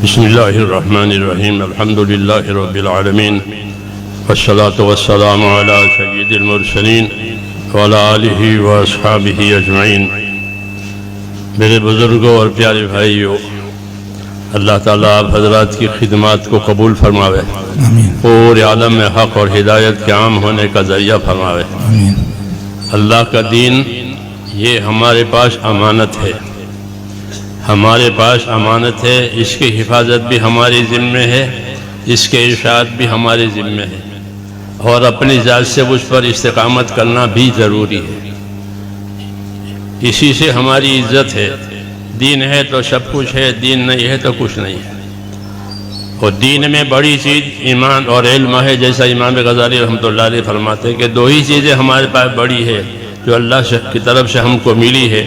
بسم اللہ الرحمن الرحیم الحمد للہ رب العالمین والصلاة والسلام علی سید المرسلین وعلی آلہ واصحابہ اجمعین۔ میرے بزرگوں اور پیارے بھائیوں، اللہ تعالیٰ آپ حضرات کی خدمات کو قبول فرماوے، پورے عالم میں حق اور ہدایت کے عام ہونے کا ذریعہ فرماوے۔ اللہ کا دین یہ ہمارے پاس امانت ہے، ہمارے پاس امانت ہے، اس کی حفاظت بھی ہماری ذمہ ہے، اس کے ارشاد بھی ہمارے ذمہ ہے، اور اپنی ذات سے اس پر استقامت کرنا بھی ضروری ہے۔ اسی سے ہماری عزت ہے۔ دین ہے تو سب کچھ ہے، دین نہیں ہے تو کچھ نہیں ہے۔ اور دین میں بڑی چیز ایمان اور علم ہے، جیسا امام غزالی رحمۃ اللہ علیہ فرماتے ہیں کہ دو ہی چیزیں ہمارے پاس بڑی ہے جو اللہ کی طرف سے ہم کو ملی ہے،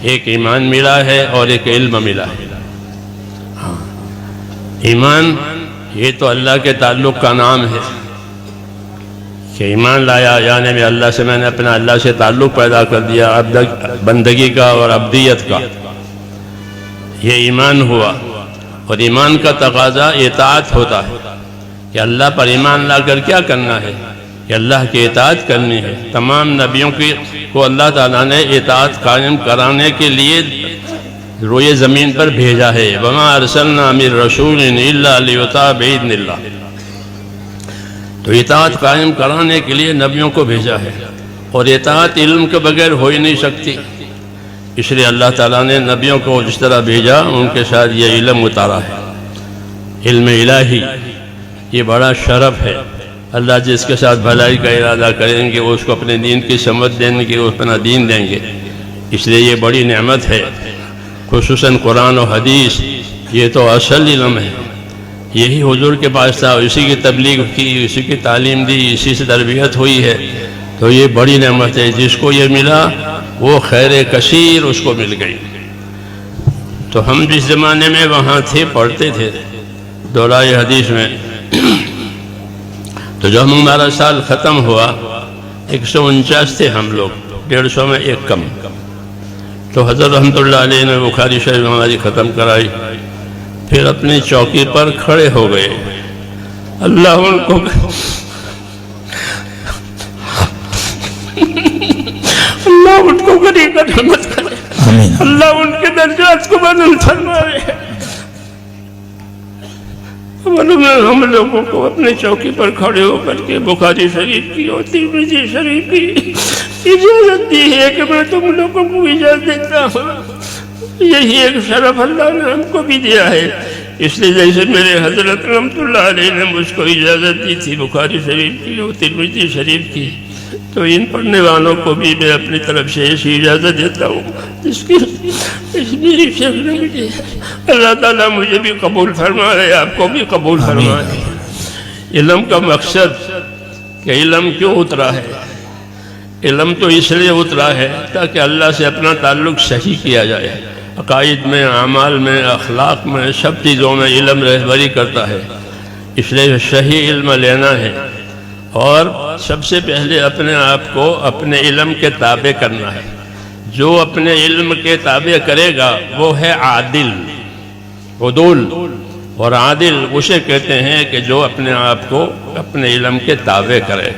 ایک ایمان ملا ہے اور ایک علم ملا ہے۔ ایمان یہ تو اللہ کے تعلق کا نام ہے کہ ایمان لایا، یعنی میں نے اپنا اللہ سے تعلق پیدا کر دیا، بندگی کا اور عبدیت کا، یہ ایمان ہوا۔ اور ایمان کا تقاضا اطاعت ہوتا ہے کہ اللہ پر ایمان لا کر کیا کرنا ہے، کہ اللہ کی اطاعت کرنی ہے۔ تمام نبیوں کو اللہ تعالیٰ نے اطاعت قائم کرانے کے لیے روئے زمین پر بھیجا ہے۔ وَمَا أَرْسَلْنَا مِن رَّسُولٍ إِلَّا لِيُطَاعَ بِإِذْنِ اللَّهِ۔ تو اطاعت قائم کرانے کے لیے نبیوں کو بھیجا ہے، اور اطاعت علم کے بغیر ہو ہی نہیں سکتی، اس لیے اللہ تعالیٰ نے نبیوں کو جس طرح بھیجا ان کے ساتھ یہ علم اتارا ہے۔ علم الہی یہ بڑا شرف ہے۔ اللہ جس کے ساتھ بھلائی کا ارادہ کریں گے، اس کو اپنے دین کی سمجھ دیں گے، وہ اپنا دین دیں گے، اس لیے یہ بڑی نعمت ہے۔ خصوصاً قرآن و حدیث یہ تو اصل علم ہے، یہی حضور کے پاس تھا، اسی کی تبلیغ کی، اسی کی تعلیم دی، اسی سے تربیت ہوئی ہے، تو یہ بڑی نعمت ہے۔ جس کو یہ ملا وہ خیر کثیر اس کو مل گئی۔ تو ہم جس زمانے میں وہاں تھے، پڑھتے تھے دورائے حدیث میں، تو جب ہمارا سال ختم ہوا 149 تھے ہم لوگ، 150 میں ایک کم، تو حضرت رحمۃ اللہ علیہ نے بخاری شریف ہماری ختم کرائی، پھر اپنی چوکی پر کھڑے ہو گئے۔ اللہ ان کو اللہ ان کو غریب رحمت کرے، اللہ ان کے درجات کو بلند فرمائے۔ ہم لوگوں کو اپنے چوکی پر کھڑے ہو کر کے بخاری شریف کی اور ترمذی شریف کی اجازت دی ہے کہ میں تم لوگوں کو اجازت دیتا ہوں۔ یہی ایک شرف اللہ نے ہم کو بھی دیا ہے۔ اس لیے جیسے میرے حضرت رحمۃ اللہ علیہ نے مجھ کو اجازت دی تھی بخاری شریف کی اور ترمذی شریف کی، تو ان پڑھنے والوں کو بھی میں اپنی طرف سے ایسی اجازت دیتا ہوں جس کی میری شیخ نے مجھے۔ اللہ تعالیٰ مجھے بھی قبول فرمائے، آپ کو بھی قبول فرمائے۔ علم کا مقصد کہ علم کیوں اترا ہے؟ علم تو اس لیے اترا ہے تاکہ اللہ سے اپنا تعلق صحیح کیا جائے۔ عقائد میں، اعمال میں، اخلاق میں، سب چیزوں میں علم رہبری کرتا ہے، اس لیے صحیح علم لینا ہے، اور سب سے پہلے اپنے آپ کو اپنے علم کے تابع کرنا ہے۔ جو اپنے علم کے تابع کرے گا وہ ہے عادل، عدول، اور عادل اسے کہتے ہیں کہ جو اپنے آپ کو اپنے علم کے تابع کرے،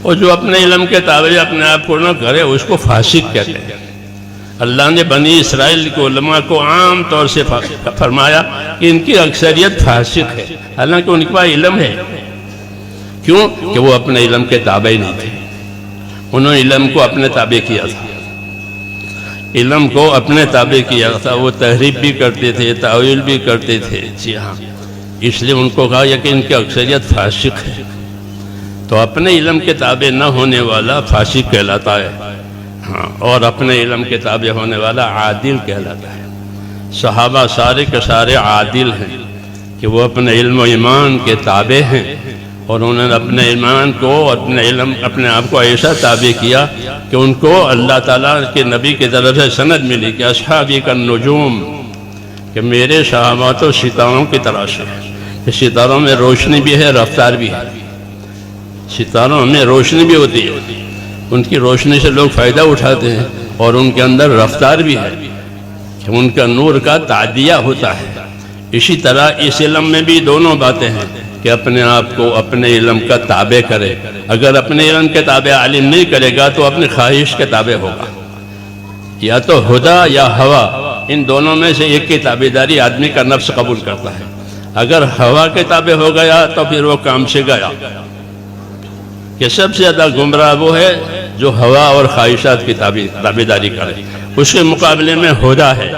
اور جو اپنے علم کے تابع اپنے آپ کو نہ کرے اس کو فاسق کہتے ہیں۔ اللہ نے بنی اسرائیل کے علماء کو عام طور سے فرمایا کہ ان کی اکثریت فاسق ہے، حالانکہ ان کے پاس علم ہے۔ کیوں؟ کہ وہ اپنے علم کے تابع نہیں تھے، انہوں نے علم کو اپنے تابع کیا تھا، علم کو اپنے تابع کیا تھا۔ وہ تحریف بھی کرتے تھے، تعویل بھی کرتے تھے، جی ہاں، اس لیے ان کو کہا کہ ان کی اکثریت فاسق ہے۔ تو اپنے علم کے تابع نہ ہونے والا فاسق کہلاتا ہے، ہاں، اور اپنے علم کے تابع ہونے والا عادل کہلاتا ہے۔ صحابہ سارے کے سارے عادل ہیں کہ وہ اپنے علم و ایمان کے تابع ہیں، اور انہوں نے اپنے ایمان کو، اپنے علم، اپنے آپ کو ایسا تابع کیا کہ ان کو اللہ تعالیٰ کے نبی کی طرف سے سند ملی کہ اصحابی کا نجوم، کہ میرے صحابہ تو ستاروں کی طرح سے کہ ستاروں میں روشنی بھی ہے، رفتار بھی ہے۔ ستاروں میں روشنی بھی ہوتی ہے، ان کی روشنی سے لوگ فائدہ اٹھاتے ہیں، اور ان کے اندر رفتار بھی ہے کہ ان کا نور کا تعدیہ ہوتا ہے، اسی طرح اس علم میں بھی دونوں باتیں ہیں کہ اپنے آپ کو اپنے علم کا تابع کرے. اگر اپنے علم کے تابع عالم نہیں کرے گا تو اپنی خواہش کے تابع ہوگا. یا تو ہدا یا ہوا، ان دونوں میں سے ایک کی تابعداری آدمی کا نفس قبول کرتا ہے. اگر ہوا کے تابع ہو گیا تو پھر وہ کام سے گیا. کہ سب سے زیادہ گمراہ وہ ہے جو ہوا اور خواہشات کی تابعداری کرے. اس کے مقابلے میں ہدا ہے،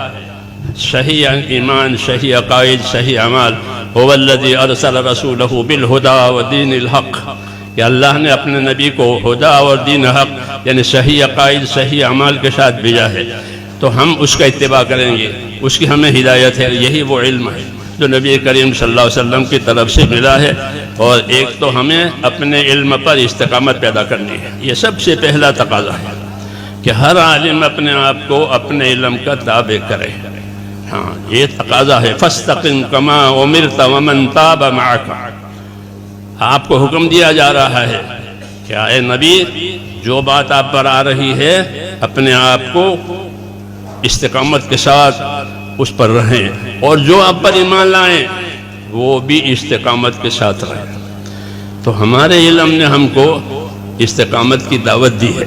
صحیح ایمان، صحیح عقائد، صحیح اعمال. هو الذی ارسل رسولہ بالہدی ودین الحق، کہ اللہ نے اپنے نبی کو ہدا اور دین حق یعنی صحیح عقائد، صحیح اعمال کے ساتھ بھیجا ہے. تو ہم اس کا اتباع کریں گے، اس کی ہمیں ہدایت ہے. یہی وہ علم ہے جو نبی کریم صلی اللہ علیہ وسلم کی طرف سے ملا ہے. اور ایک تو ہمیں اپنے علم پر استقامت پیدا کرنی ہے، یہ سب سے پہلا تقاضا ہے کہ ہر عالم اپنے آپ کو اپنے علم کا تابع کرے. ہاں یہ تقاضا ہے. فاستقم کما امرت ومن تاب معک. آپ کو حکم دیا جا رہا ہے کہ اے نبی، جو بات آپ پر آ رہی ہے اپنے آپ کو استقامت کے ساتھ اس پر رہیں، اور جو آپ پر ایمان لائیں وہ بھی استقامت کے ساتھ رہیں. تو ہمارے علم نے ہم کو استقامت کی دعوت دی ہے.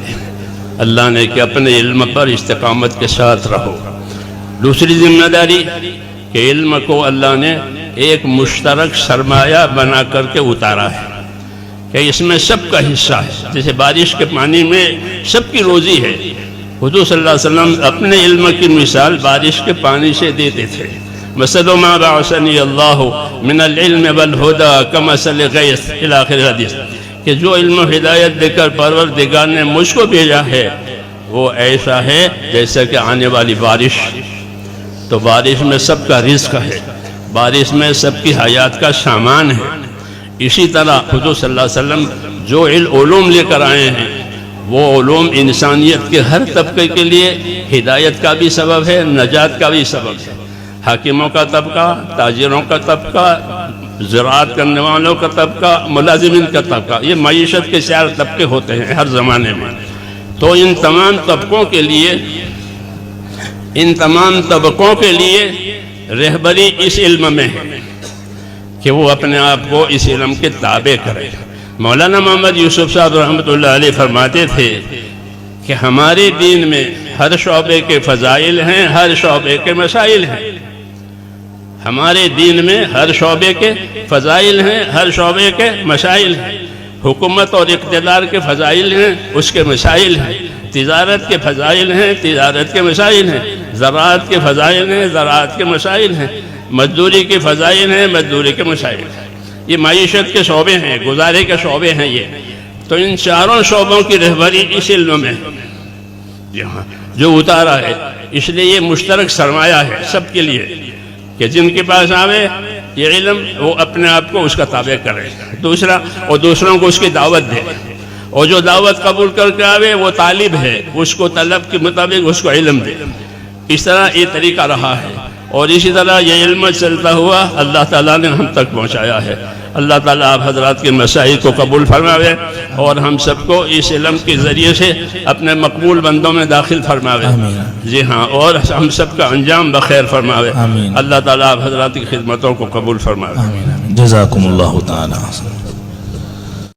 اللہ نے کہ اپنے علم پر استقامت کے ساتھ رہو. دوسری ذمہ داری کہ علم کو اللہ نے ایک مشترک سرمایہ بنا کر کے اتارا ہے کہ اس میں سب کا حصہ ہے. جیسے بارش کے پانی میں سب کی روزی ہے. حضور صلی اللہ علیہ وسلم اپنے علم کی مثال بارش کے پانی سے دیتے تھے. مثل ما بعثنی اللہ من العلم والہدی کمثل غیث الی آخر حدیث، کہ جو علم و ہدایت دے کر پروردگار نے مجھ کو بھیجا ہے وہ ایسا ہے جیسا کہ آنے والی بارش. تو بارش میں سب کا رزق ہے، بارش میں سب کی حیات کا سامان ہے. اسی طرح حضور صلی اللہ علیہ وسلم جو علوم لے کر آئے ہیں وہ علوم انسانیت کے ہر طبقے کے لیے ہدایت کا بھی سبب ہے، نجات کا بھی سبب ہے. حاکموں کا طبقہ، تاجروں کا طبقہ، زراعت کرنے والوں کا طبقہ، ملازمین کا طبقہ، یہ معیشت کے 4 طبقے ہوتے ہیں ہر زمانے میں. تو ان تمام طبقوں کے لیے رہبری اس علم میں ہے کہ وہ اپنے آپ کو اس علم کے تابع کرے. مولانا محمد یوسف صاحب رحمۃ اللہ علیہ فرماتے تھے کہ ہمارے دین میں ہر شعبے کے فضائل ہیں، ہر شعبے کے مسائل ہیں. ہمارے دین میں ہر شعبے کے فضائل ہیں، ہر شعبے کے مسائل ہیں. حکومت اور اقتدار کے فضائل ہیں، اس کے مسائل ہیں. تجارت کے فضائل ہیں، تجارت کے مسائل ہیں. زراعت کے فضائل ہیں، زراعت کے مسائل ہیں. مزدوری کے فضائل ہیں، مزدوری کے مسائل ہیں. یہ معیشت کے شعبے ہیں، گزارے کے شعبے ہیں یہ. تو ان چاروں شعبوں کی رہبری اس علم میں جو اتارا ہے. اس لیے یہ مشترک سرمایہ ہے سب کے لیے کہ جن کے پاس آوے یہ علم وہ اپنے آپ کو اس کا تابع کرے. دوسرا، اور دوسروں کو اس کی دعوت دے. اور جو دعوت قبول کر کے آوے وہ طالب ہے، اس کو طلب کے مطابق اس کو علم دے. اس طرح یہ طریقہ رہا ہے. اور اسی طرح یہ علم چلتا ہوا اللہ تعالیٰ نے ہم تک پہنچایا ہے. اللہ تعالیٰ آپ حضرات کے مسائل کو قبول فرماوے اور ہم سب کو اس علم کے ذریعے سے اپنے مقبول بندوں میں داخل فرماوے. جی ہاں، اور ہم سب کا انجام بخیر فرماوے. اللہ تعالیٰ آپ حضرات کی خدمتوں کو قبول فرماوے. جزاکم اللہ تعالی.